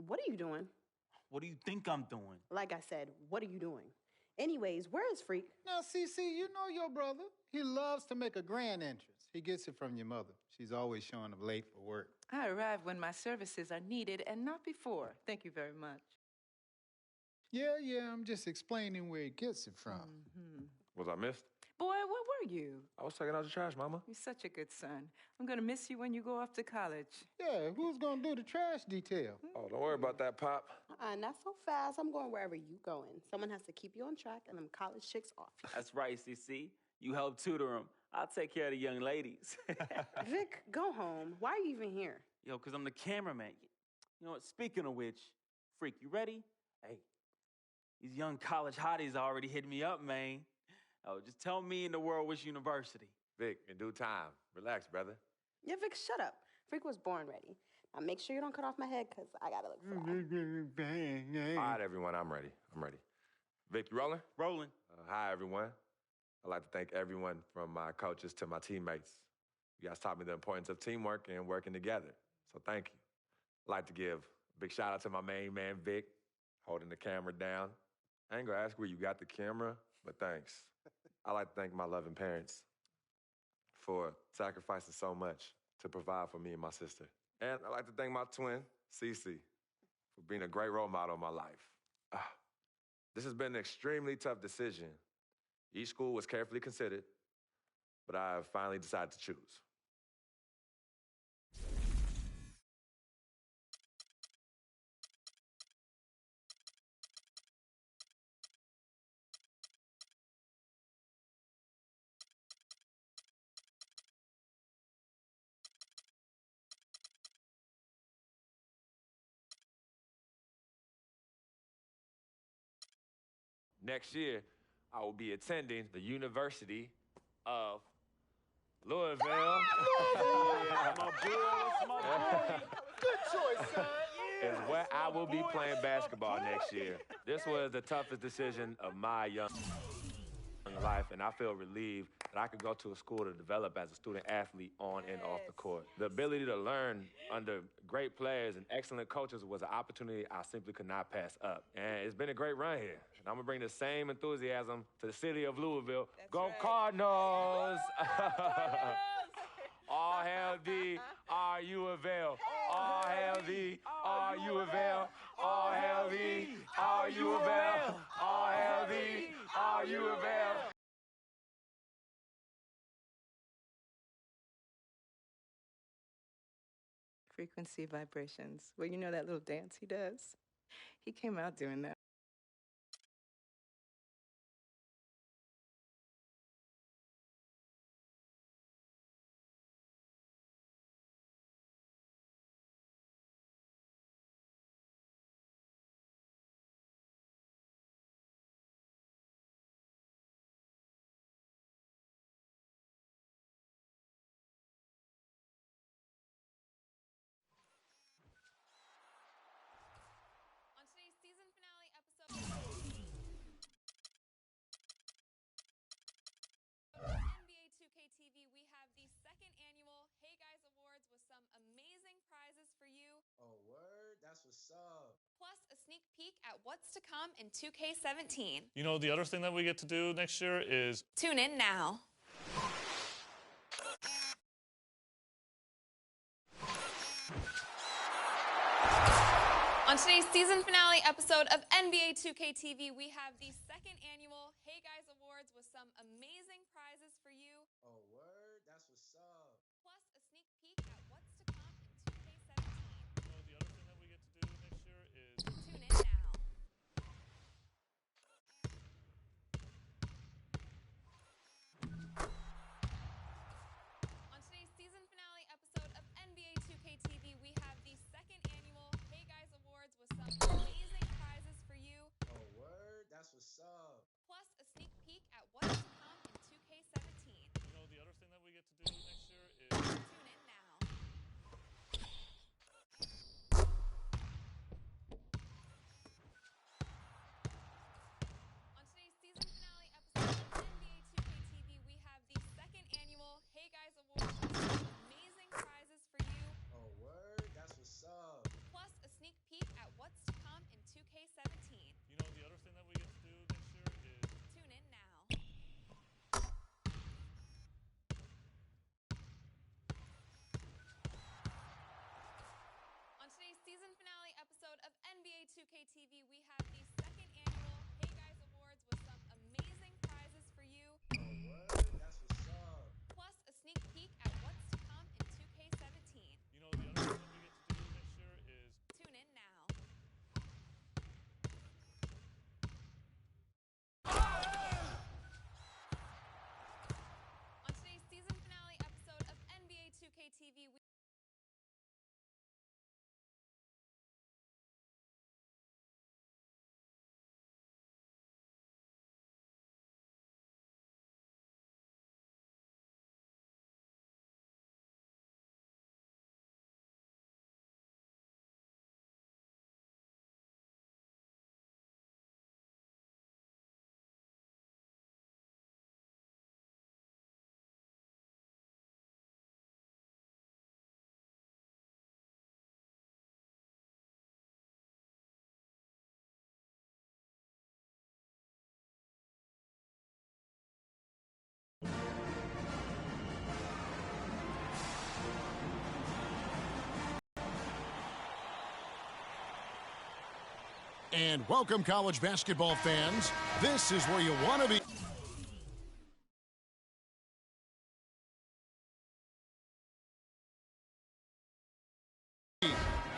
What are you doing? What do you think I'm doing? Like I said, what are you doing? Anyways, where is Freak? Now, CC, you know your brother. He loves to make a grand entrance. He gets it from your mother. She's always showing up late for work. I arrive when my services are needed and not before. Thank you very much. Yeah, I'm just explaining where he gets it from. Mm-hmm. Was I missed? Boy, where were you? I was taking out the trash, Mama. You're such a good son. I'm going to miss you when you go off to college. Yeah, who's gonna do the trash detail? Oh, don't worry about that, Pop. Not so fast. I'm going wherever you going. Someone has to keep you on track and them college chicks off. That's right, CC. You help tutor them. I'll take care of the young ladies. Vic, go home. Why are you even here? Yo, because I'm the cameraman. You know what? Speaking of which, Freak, you ready? Hey, these young college hotties already hit me up, man. Oh, just tell me in the world which university. Vic, in due time. Relax, brother. Yeah, Vic, shut up. Freak was born ready. Now make sure you don't cut off my head, because I got to look fly. All right, everyone, I'm ready. Vic, you rolling? Rolling. Hi, everyone. I'd like to thank everyone from my coaches to my teammates. You guys taught me the importance of teamwork and working together, so thank you. I'd like to give a big shout out to my main man, Vic, holding the camera down. I ain't gonna ask where you got the camera, but thanks. I'd like to thank my loving parents for sacrificing so much to provide for me and my sister. And I'd like to thank my twin, Cece, for being a great role model in my life. This has been an extremely tough decision. Each school was carefully considered, but I have finally decided to choose. Next year, I will be attending the University of Louisville. Good choice, son. Is where I will be playing basketball next year. This was the toughest decision of my young life, and I feel relieved that I could go to a school to develop as a student athlete on and off the court. The ability to learn under great players and excellent coaches was an opportunity I simply could not pass up. And it's been a great run here. And I'm gonna bring the same enthusiasm to the city of Louisville. Go right. Cardinals! All hail thee, R-U-of-L. All hail thee, R-U-of-L. All hail thee, R-U-of-L. All hail thee, R-U-of-L. Frequency vibrations. Well, you know that little dance he does? He came out doing that. That's what's up. Plus a sneak peek at what's to come in 2K17. You know, the other thing that we get to do next year is... Tune in now. On today's season finale episode of NBA 2K TV, we have the second annual Hey Guys Awards with some amazing prizes for you. Oh, word? That's what's up. Plus a sneak peek at what's to come in 2K17. You know, the other thing that we get to do next year is... Tune in now. On today's season finale episode of NBA 2K TV, we have the second annual Hey Guys Awards with some amazing prizes for you. Oh, word? That's what's up. Plus a sneak peek at what's to come in 2K17. You know, the other thing that we get to do next year is... 2K TV, we have the second annual Hey Guys Awards with some amazing prizes for you. Oh, word? That's what's up. Plus a sneak peek at what's to come in 2K17. You know, the other thing that we get to do next year is Tune in now. On today's season finale episode of NBA 2K TV, we And welcome, college basketball fans. This is where you want to be.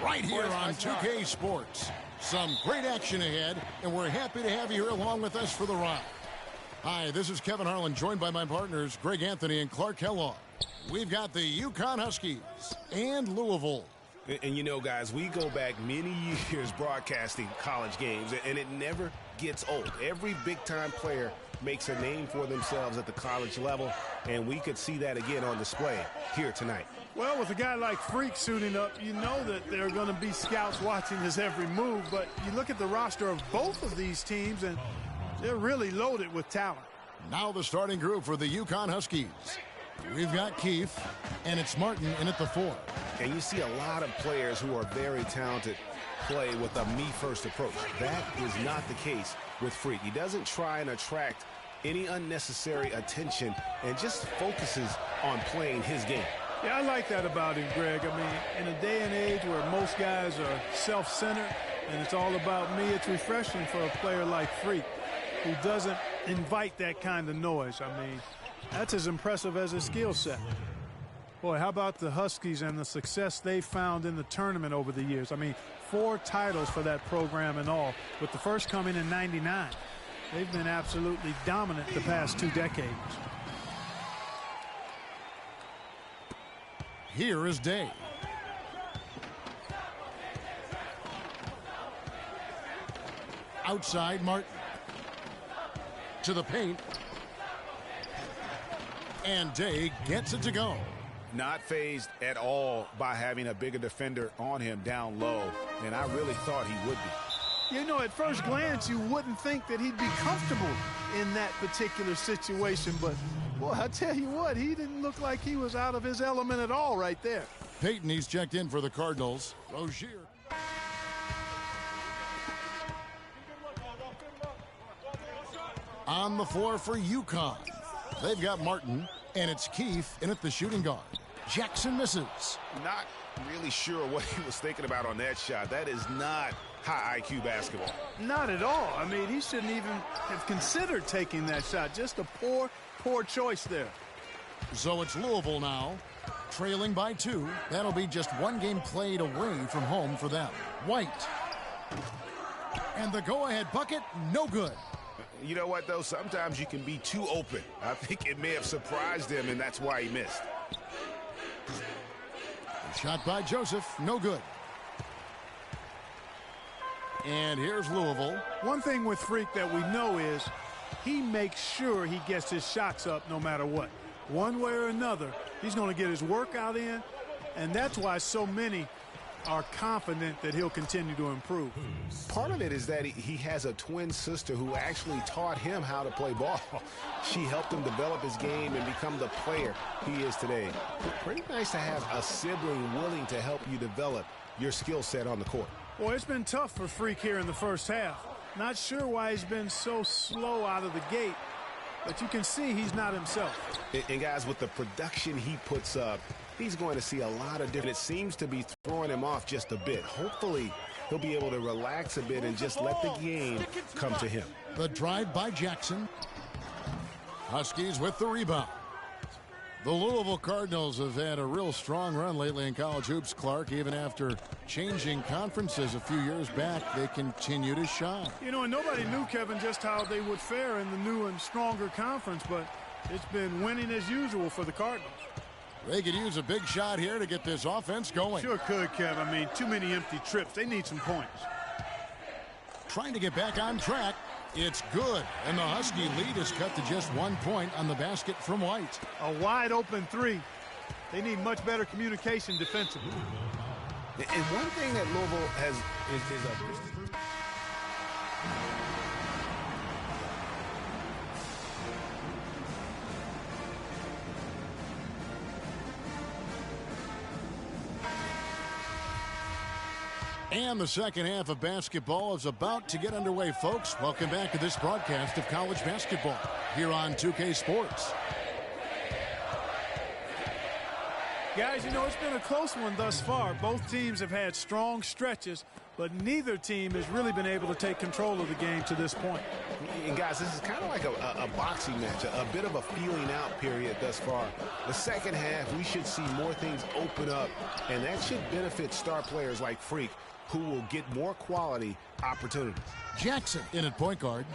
Right here on 2K Sports. Some great action ahead, and we're happy to have you here along with us for the ride. Hi, this is Kevin Harlan, joined by my partners, Greg Anthony and Clark Kellogg. We've got the UConn Huskies and Louisville. And you know, guys, we go back many years broadcasting college games, and it never gets old. Every big-time player makes a name for themselves at the college level, and we could see that again on display here tonight. Well, with a guy like Freak suiting up, you know that there are going to be scouts watching his every move, but you look at the roster of both of these teams, and they're really loaded with talent. Now the starting group for the UConn Huskies. We've got Keefe, and it's Martin in at the 4. And you see a lot of players who are very talented play with a me-first approach. That is not the case with Freak. He doesn't try and attract any unnecessary attention and just focuses on playing his game. Yeah, I like that about him, Greg. I mean, in a day and age where most guys are self-centered and it's all about me, it's refreshing for a player like Freak who doesn't invite that kind of noise. I mean, that's as impressive as his skill set. Boy, how about the Huskies and the success they found in the tournament over the years? I mean, 4 titles for that program in all, with the first coming in '99. They've been absolutely dominant the past 2 decades. Here is Day. Outside, Martin. To the paint. And Day gets it to go. Not fazed at all by having a bigger defender on him down low, and I really thought he would be. You know, at first glance, you wouldn't think that he'd be comfortable in that particular situation, but, boy, I tell you what, he didn't look like he was out of his element at all right there. Peyton, he's checked in for the Cardinals. Rozier. On the floor for UConn. They've got Martin, and it's Keefe in at the shooting guard. Jackson misses. Not really sure what he was thinking about on that shot. That is not high IQ basketball. Not at all. I mean, he shouldn't even have considered taking that shot. Just a poor choice there. So it's Louisville now, trailing by 2. That'll be just 1 game played away from home for them. White. And the go-ahead bucket, no good. You know what, though? Sometimes you can be too open. I think it may have surprised him, and that's why he missed. Shot by Joseph, no good. And here's Louisville. One thing with Freak that we know is he makes sure he gets his shots up no matter what. One way or another, he's going to get his workout in, and that's why so many are confident that he'll continue to improve. Part of it is that he has a twin sister who actually taught him how to play ball. She helped him develop his game and become the player he is today. Pretty nice to have a sibling willing to help you develop your skill set on the court. Boy, it's been tough for Freak here in the first half. Not sure why he's been so slow out of the gate, but you can see he's not himself. And guys, with the production he puts up, he's going to see a lot of different. It seems to be throwing him off just a bit. Hopefully, he'll be able to relax a bit and just let the game come to him. The drive by Jackson. Huskies with the rebound. The Louisville Cardinals have had a real strong run lately in college hoops, Clark. Even after changing conferences a few years back, they continue to shine. You know, and nobody knew, Kevin, just how they would fare in the new and stronger conference, but it's been winning as usual for the Cardinals. They could use a big shot here to get this offense going. Sure could, Kev. I mean, too many empty trips. They need some points. Trying to get back on track. It's good, and the Husky lead is cut to just 1 point on the basket from White. A wide-open three. They need much better communication defensively. And one thing that Louisville has is a... And the second half of basketball is about to get underway, folks. Welcome back to this broadcast of college basketball here on 2K Sports. Guys, you know, it's been a close one thus far. Both teams have had strong stretches, but neither team has really been able to take control of the game to this point. And guys, this is kind of like a boxing match, a bit of a feeling out period thus far. The second half, we should see more things open up, and that should benefit star players like Freak, who will get more quality opportunities. Jackson in at point guard.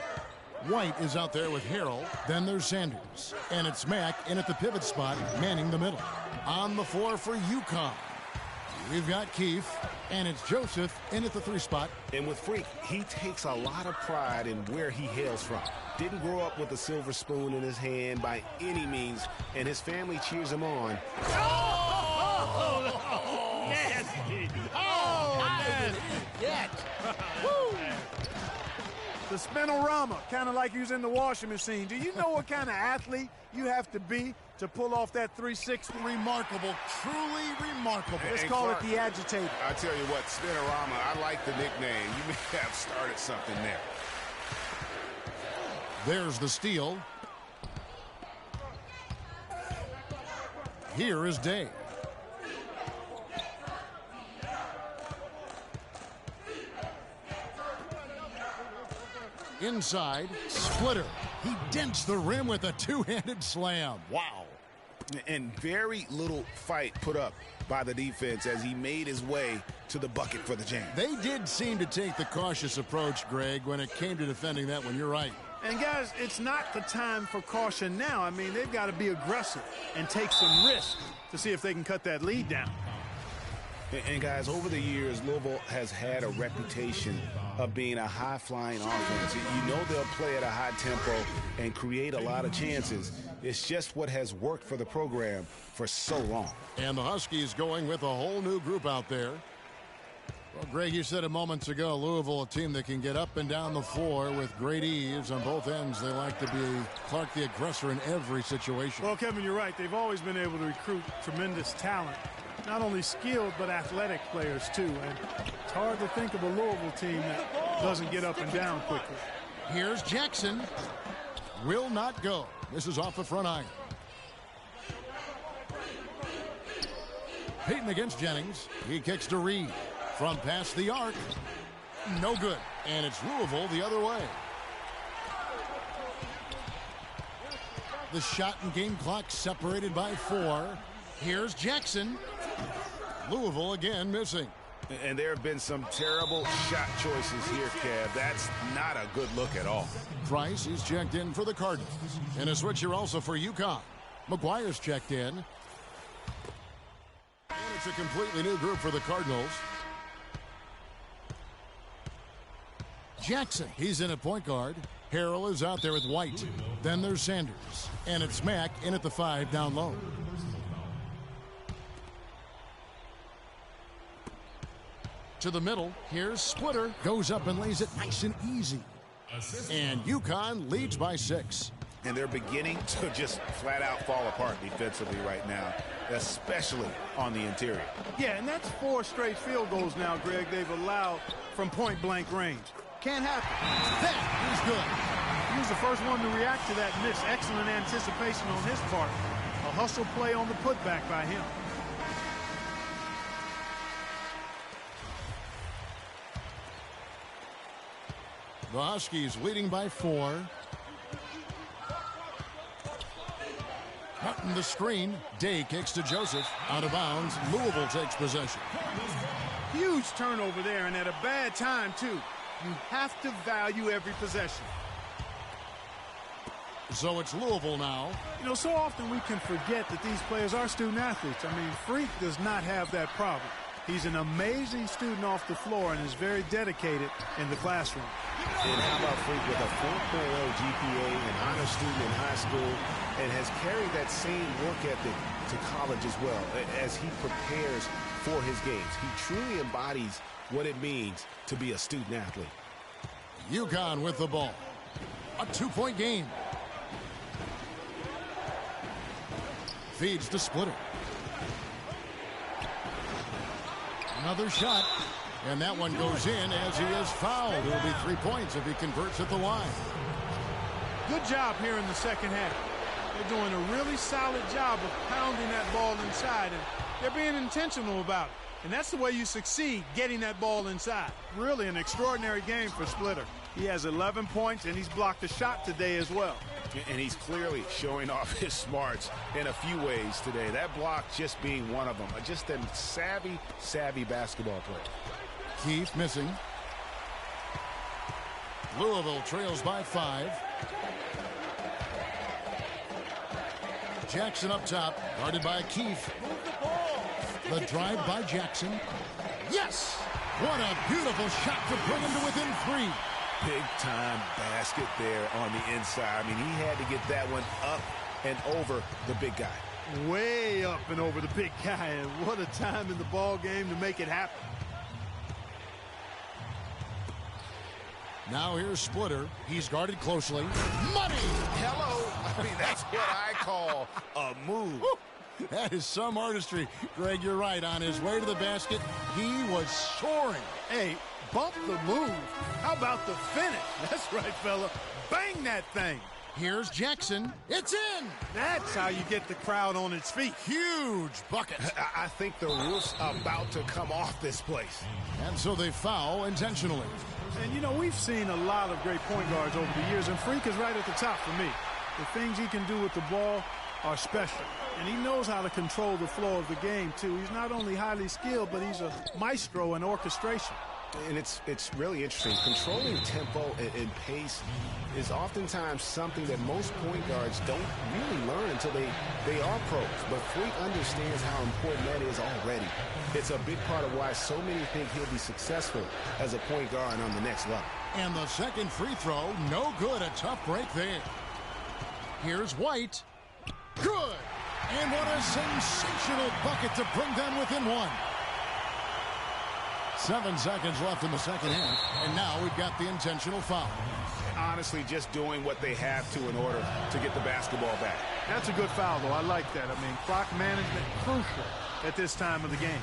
White is out there with Harrell. Then there's Sanders. And it's Mack in at the pivot spot, manning the middle. On the floor for UConn, we've got Keefe, and it's Joseph in at the 3 spot. And with Freak, he takes a lot of pride in where he hails from. Didn't grow up with a silver spoon in his hand by any means, and his family cheers him on. Nasty. The spinorama, kind of like he was in the washing machine. Do you know what kind of athlete you have to be to pull off that 360? Remarkable, truly remarkable. Let's call it the agitator. I tell you what, spinorama, I like the nickname. You may have started something there. There's the steal. Here is Day. Inside, Splitter. He dents the rim with a two-handed slam. Wow. And very little fight put up by the defense as he made his way to the bucket for the jam. They did seem to take the cautious approach, Greg, when it came to defending that one. You're right. And, guys, it's not the time for caution now. I mean, they've got to be aggressive and take some risks to see if they can cut that lead down. And guys, over the years, Louisville has had a reputation of being a high-flying offense. You know they'll play at a high tempo and create a lot of chances. It's just what has worked for the program for so long. And the Huskies going with a whole new group out there. Well, Greg, you said it moments ago, Louisville, a team that can get up and down the floor with great ease on both ends. They like to be Clark the aggressor in every situation. Well, Kevin, you're right. They've always been able to recruit tremendous talent. Not only skilled, but athletic players, too. And it's hard to think of a Louisville team that doesn't get up and down quickly. Here's Jackson. Will not go. This is off the front iron. Peyton against Jennings. He kicks to Reed. Front pass the arc. No good. And it's Louisville the other way. The shot and game clock separated by 4. Here's Jackson. Louisville again missing. And there have been some terrible shot choices here, Kev. That's not a good look at all. Price is checked in for the Cardinals. And a switcher also for UConn. McGuire's checked in. And it's a completely new group for the Cardinals. Jackson, he's in at point guard. Harrell is out there with White. Then there's Sanders. And it's Mack in at the 5 down low. To the middle, here's Splitter. Goes up and lays it nice and easy. And UConn leads by 6. And they're beginning to just flat out fall apart defensively right now, especially on the interior. Yeah, and that's 4 straight field goals now, Greg, they've allowed from point-blank range. Can't happen. That is good. He was the first one to react to that miss. Excellent anticipation on his part. A hustle play on the putback by him. The Huskies leading by 4. Cutting the screen. Day kicks to Joseph. Out of bounds. Louisville takes possession. Huge turnover there, and at a bad time, too. You have to value every possession. So it's Louisville now. You know, so often we can forget that these players are student athletes. I mean, Freak does not have that problem. He's an amazing student off the floor and is very dedicated in the classroom. And how about Freak with a 4.0 GPA, an honor student in high school, and has carried that same work ethic to college as well as he prepares for his games. He truly embodies what it means to be a student athlete. UConn with the ball. A 2-point game. Feeds to Splitter. Another shot. And that one goes in as he is fouled. It'll be 3 points if he converts at the line. Good job here in the second half. They're doing a really solid job of pounding that ball inside, and they're being intentional about it. And that's the way you succeed, getting that ball inside. Really an extraordinary game for Splitter. He has 11 points, and he's blocked a shot today as well. And he's clearly showing off his smarts in a few ways today. That block just being one of them. Just a savvy basketball player. Keith missing. Louisville trails by 5. Jackson up top, guarded by Keith. The drive by Jackson. Yes! What a beautiful shot to bring him to within 3. Big-time basket there on the inside. I mean, he had to get that one up and over the big guy. Way up and over the big guy, and what a time in the ball game to make it happen. Now here's Splitter. He's guarded closely. Money! Hello! I mean, that's what I call a move. That is some artistry. Greg, you're right. On his way to the basket, he was soaring. Hey, bump the move. How about the finish? That's right, fella. Bang that thing. Here's Jackson. It's in. That's how you get the crowd on its feet. Huge bucket. I think the roof's about to come off this place. And so they foul intentionally. And, you know, we've seen a lot of great point guards over the years, and Freak is right at the top for me. The things he can do with the ball are special. And he knows how to control the flow of the game, too. He's not only highly skilled, but he's a maestro in orchestration. And it's really interesting. Controlling tempo and pace is oftentimes something that most point guards don't really learn until they are pros. But Freak understands how important that is already. It's a big part of why so many think he'll be successful as a point guard on the next level. And the second free throw, no good. A tough break there. Here's White. Good. And what a sensational bucket to bring them within 1. 7 seconds left in the second half, and now we've got the intentional foul. Honestly, just doing what they have to in order to get the basketball back. That's a good foul, though. I like that. I mean, clock management crucial at this time of the game.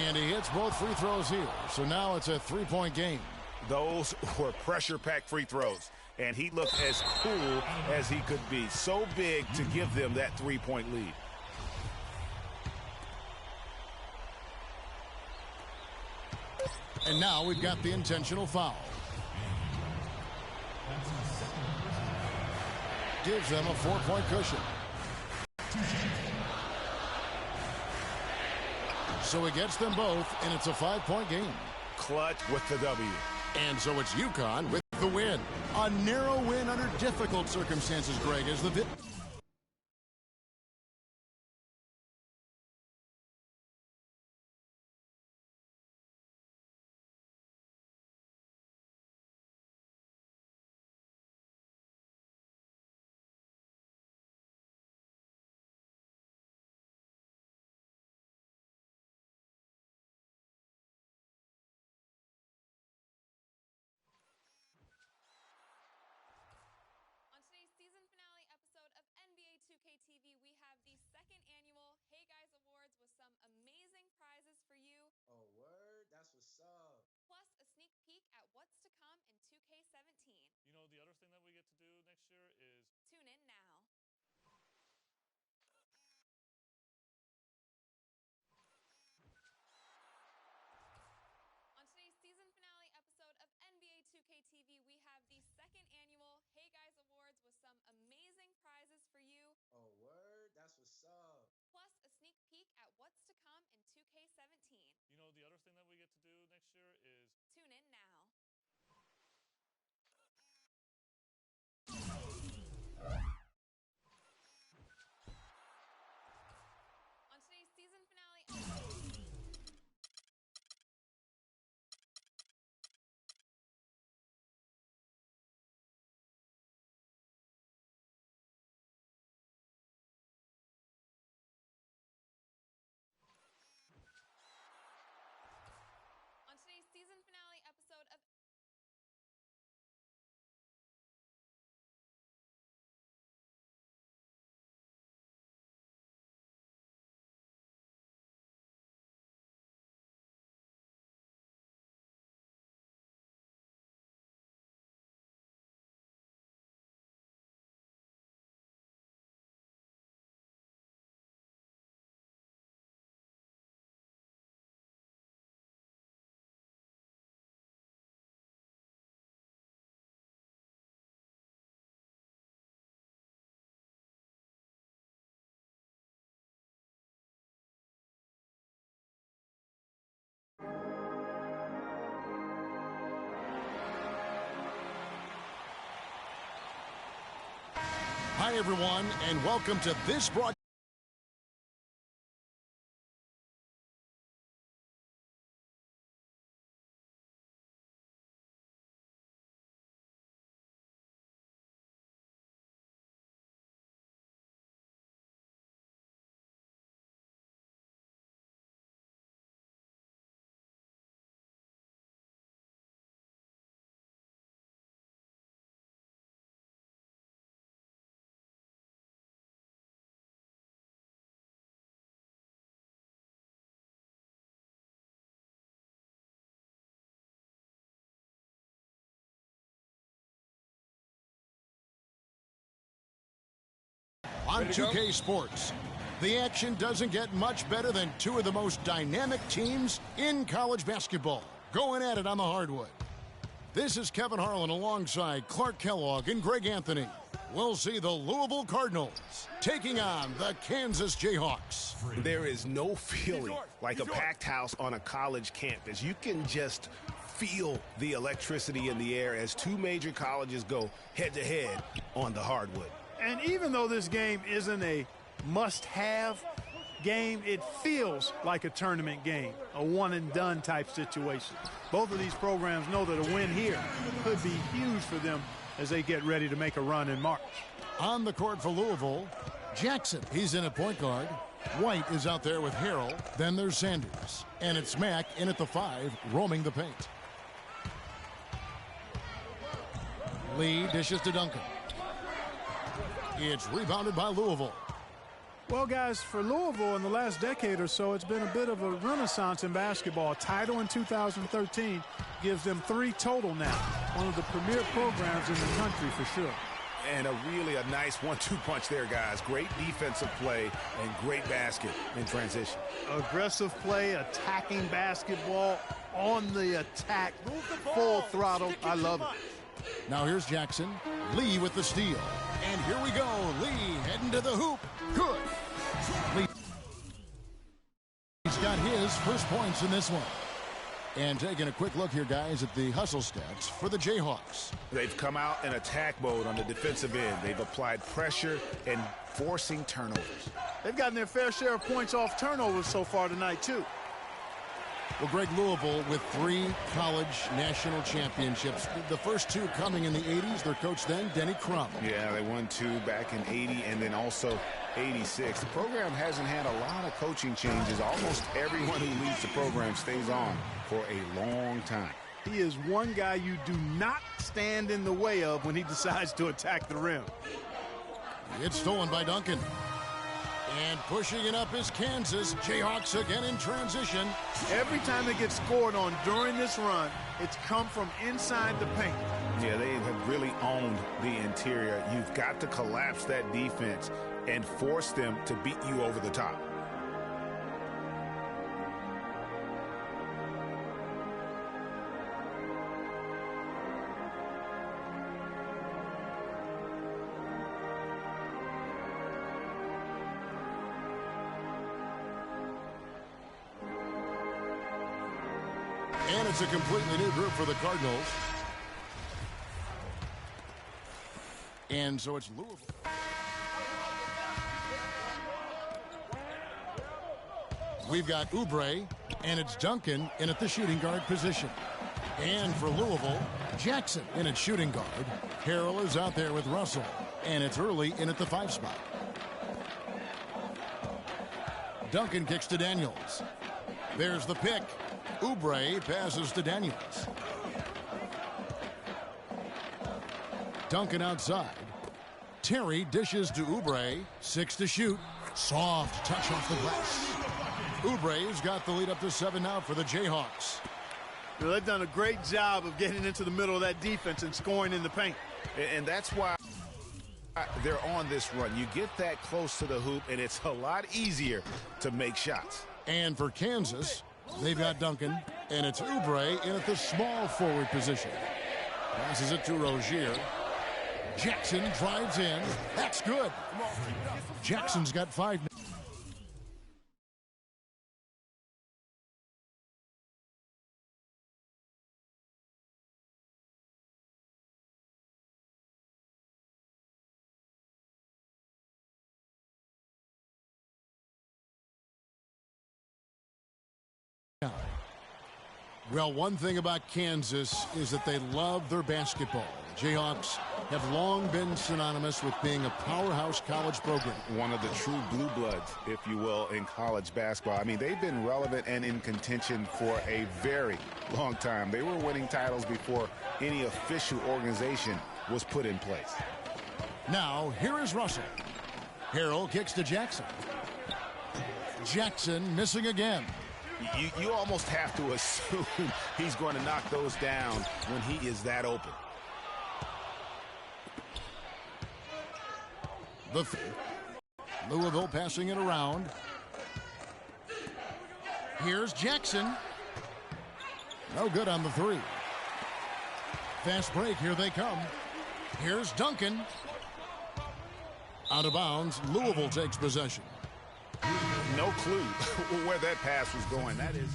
And he hits both free throws here, so now it's a 3-point game. Those were pressure-packed free throws, and he looked as cool as he could be. So big to give them that 3-point lead. And now we've got the intentional foul. Gives them a 4-point cushion. So he gets them both, and it's a 5-point game. Clutch with the W. And so it's UConn with the win. A narrow win under difficult circumstances, Greg, as the Oh, word? That's what's up. Plus a sneak peek at what's to come in 2K17. You know, the other thing that we get to do next year is Tune in now. On today's up? Plus, a sneak peek at what's to come in 2K17. You know, the other thing that we get to do next year is Tune in now. On today's season finale episode of Hi, everyone, and welcome to this broadcast. On 2K Sports, the action doesn't get much better than two of the most dynamic teams in college basketball going at it on the hardwood. This is Kevin Harlan alongside Clark Kellogg and Greg Anthony. We'll see the Louisville Cardinals taking on the Kansas Jayhawks. There is no feeling like a packed house on a college campus. You can just feel the electricity in the air as two major colleges go head-to-head on the hardwood. And even though this game isn't a must-have game, it feels like a tournament game, a one-and-done type situation. Both of these programs know that a win here could be huge for them as they get ready to make a run in March. On the court for Louisville, Jackson, he's in at point guard. White is out there with Harrell. Then there's Sanders. And it's Mack in at the 5, roaming the paint. Lee dishes to Duncan. It's rebounded by Louisville. Well, guys, for Louisville in the last decade or so, it's been a bit of a renaissance in basketball. A title in 2013 gives them 3 total now. One of the premier programs in the country for sure. And a nice 1-2 punch there, guys. Great defensive play and great basket in transition. Aggressive play, attacking basketball, on the attack, full throttle. I love it. Now here's Jackson. Lee with the steal. And here we go. Lee heading to the hoop. Good. Lee. He's got his first points in this one. And taking a quick look here, guys, at the hustle stats for the Jayhawks. They've come out in attack mode on the defensive end. They've applied pressure and forcing turnovers. They've gotten their fair share of points off turnovers so far tonight, too. Well, Greg, Louisville with 3 college national championships. The first 2 coming in the 80s. Their coach then, Denny Crum. Yeah, they won 2 back in 80 and then also 86. The program hasn't had a lot of coaching changes. Almost everyone who leads the program stays on for a long time. He is one guy you do not stand in the way of when he decides to attack the rim. It's stolen by Duncan. And pushing it up is Kansas. Jayhawks again in transition. Every time they get scored on during this run, it's come from inside the paint. Yeah, they have really owned the interior. You've got to collapse that defense and force them to beat you over the top. And it's a completely new group for the Cardinals. And so it's Louisville. We've got Oubre, and it's Duncan in at the shooting guard position. And for Louisville, Jackson in at shooting guard. Harrell is out there with Russell, and it's Early in at the 5 spot. Duncan kicks to Daniels. There's the pick. Oubre passes to Daniels. Duncan outside. Terry dishes to Oubre. 6 to shoot. Soft touch off the glass. Oubre's got the lead up to 7 now for the Jayhawks. They've done a great job of getting into the middle of that defense and scoring in the paint. And that's why they're on this run. You get that close to the hoop, and it's a lot easier to make shots. And for Kansas, they've got Duncan, and it's Oubre in at the small forward position. Passes it to Rozier. Jackson drives in. That's good. Jackson's got 5 minutes. Well, one thing about Kansas is that they love their basketball. The Jayhawks have long been synonymous with being a powerhouse college program. One of the true blue bloods, if you will, in college basketball. I mean, they've been relevant and in contention for a very long time. They were winning titles before any official organization was put in place. Now, here is Russell. Harrell kicks to Jackson. Jackson missing again. You almost have to assume he's going to knock those down when he is that open. Louisville passing it around. Here's Jackson. No good on the 3. Fast break, here they come. Here's Duncan. Out of bounds, Louisville takes possession. No clue where that pass was going. That is.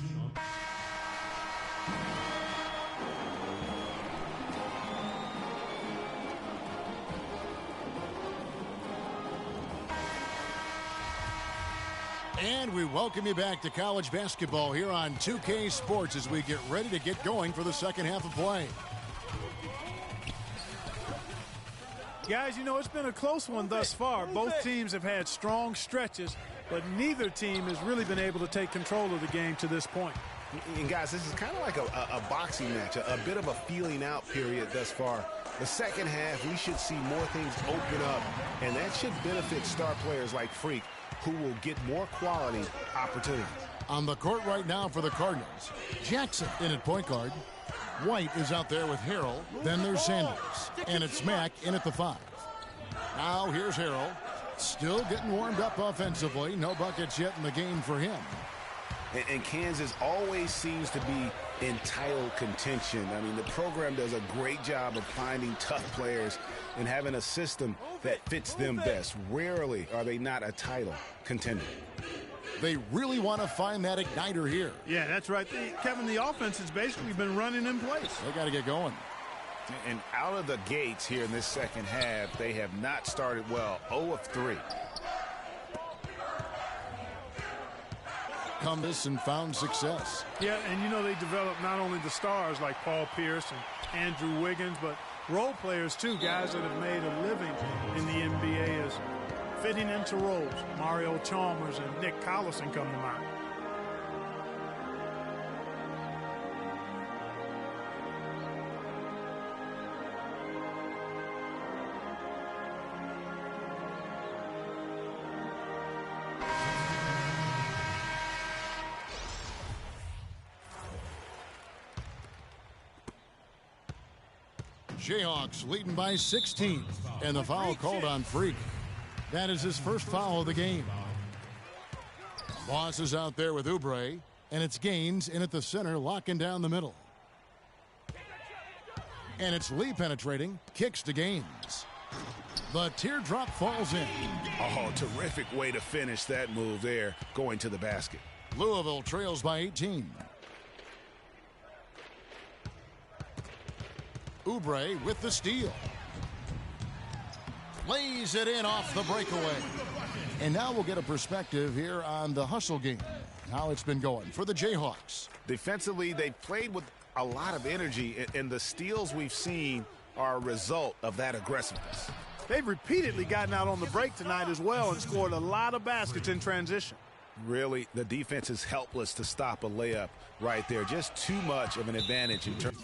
And we welcome you back to college basketball here on 2K Sports as we get ready to get going for the second half of play. Guys, you know, it's been a close one thus far. Both teams have had strong stretches, but neither team has really been able to take control of the game to this point. And guys, this is kind of like a boxing match, a bit of a feeling out period thus far. The second half, we should see more things open up, and that should benefit star players like Freak, who will get more quality opportunities. On the court right now for the Cardinals, Jackson in at point guard. White is out there with Harrell. Then there's Sanders. And it's Mack in at the 5. Now here's Harrell. Still getting warmed up offensively. No buckets yet in the game for him. And Kansas always seems to be in title contention. I mean, the program does a great job of finding tough players and having a system that fits them best. Rarely are they not a title contender. They really want to find that igniter here. Yeah, that's right. Kevin, the offense has basically been running in place. They got to get going. And out of the gates here in this second half, they have not started well. 0 of 3. Come this and found success. Yeah, and you know they developed not only the stars like Paul Pierce and Andrew Wiggins, but role players too, guys that have made a living in the NBA as fitting into roles. Mario Chalmers and Nick Collison come to mind. Jayhawks leading by 16, and the foul called on Freak. That is his first foul of the game. Boss is out there with Oubre, and it's Gaines in at the center, locking down the middle. And it's Lee penetrating, kicks to Gaines. The teardrop falls in. Oh, terrific way to finish that move there, going to the basket. Louisville trails by 18. Oubre with the steal. Lays it in off the breakaway. And now we'll get a perspective here on the hustle game. How it's been going for the Jayhawks. Defensively, they played with a lot of energy, and the steals we've seen are a result of that aggressiveness. They've repeatedly gotten out on the break tonight as well and scored a lot of baskets in transition. Really, the defense is helpless to stop a layup right there. Just too much of an advantage in terms.